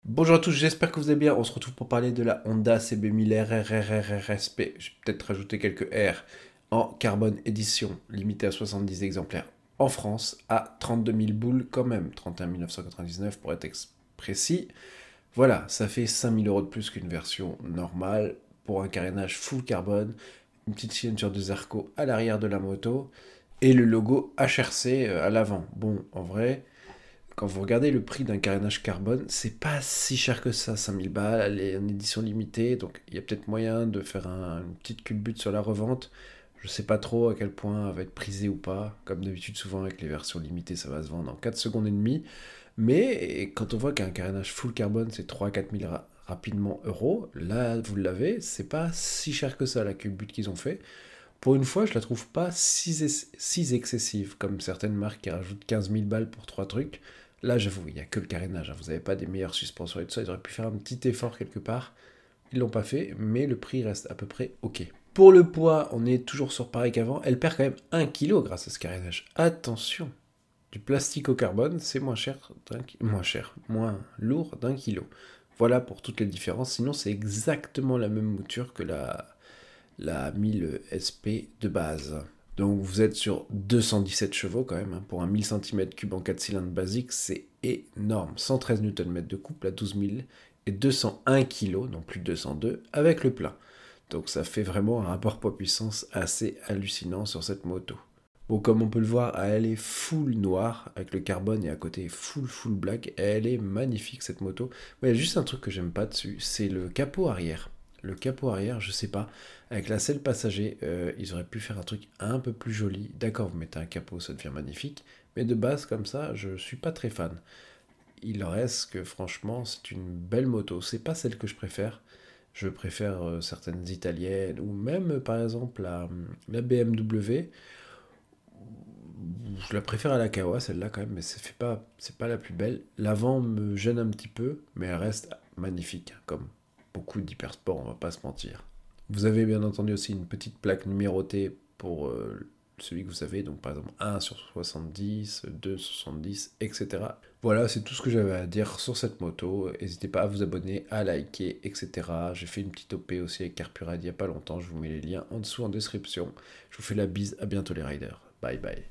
Bonjour à tous, j'espère que vous allez bien. On se retrouve pour parler de la Honda CB1000 RRRRSP. J'ai peut-être rajouté quelques R en carbone édition, limitée à 70 exemplaires en France, à 32 000 boules quand même, 31 999 pour être précis. Voilà, ça fait 5 000 euros de plus qu'une version normale pour un carénage full carbone, une petite signature de Zarco à l'arrière de la moto et le logo HRC à l'avant. Bon, en vrai, quand vous regardez le prix d'un carénage carbone, c'est pas si cher que ça, 5000 balles, elle est en édition limitée, donc il y a peut-être moyen de faire une petite culbute sur la revente. Je sais pas trop à quel point elle va être prisée ou pas. Comme d'habitude, souvent avec les versions limitées, ça va se vendre en 4 secondes et demie. Mais quand on voit qu'un carénage full carbone, c'est 3 à 4 000 rapidement euros, là, vous l'avez, c'est pas si cher que ça la culbute qu'ils ont fait. Pour une fois, je la trouve pas si excessive, comme certaines marques qui rajoutent 15 000 balles pour 3 trucs. Là, j'avoue, il n'y a que le carénage, hein. Vous n'avez pas des meilleures suspensions et tout ça. Ils auraient pu faire un petit effort quelque part. Ils l'ont pas fait, mais le prix reste à peu près ok. Pour le poids, on est toujours sur pareil qu'avant. Elle perd quand même 1 kg grâce à ce carénage. Attention, du plastique au carbone, c'est moins cher, moins cher, moins lourd d'1 kilo. Voilà pour toutes les différences. Sinon, c'est exactement la même mouture que la 1000 SP de base. Donc vous êtes sur 217 chevaux quand même, hein. Pour un 1000 cm3 en 4 cylindres basique, c'est énorme. 113 Nm de couple à 12 000 et 201 kg, donc plus de 202, avec le plein. Donc ça fait vraiment un rapport poids-puissance assez hallucinant sur cette moto. Bon, comme on peut le voir, elle est full noire avec le carbone et à côté full black. Elle est magnifique cette moto. Mais il y a juste un truc que j'aime pas dessus, c'est le capot arrière. Le capot arrière, je sais pas. Avec la selle passager, ils auraient pu faire un truc un peu plus joli. D'accord, vous mettez un capot, ça devient magnifique. Mais de base, comme ça, je suis pas très fan. Il en reste que franchement, c'est une belle moto. C'est pas celle que je préfère. Je préfère certaines italiennes ou même par exemple la BMW. Je la préfère à la Kawa, celle-là quand même, mais c'est pas la plus belle. L'avant me gêne un petit peu, mais elle reste magnifique, hein, comme beaucoup d'hypersport, on va pas se mentir. Vous avez bien entendu aussi une petite plaque numérotée pour celui que vous avez, donc par exemple 1 sur 70, 2 sur 70, etc. Voilà, c'est tout ce que j'avais à dire sur cette moto. N'hésitez pas à vous abonner, à liker, etc. J'ai fait une petite OP aussi avec Carpurad il y a pas longtemps, je vous mets les liens en dessous en description. Je vous fais la bise, à bientôt les riders. Bye bye.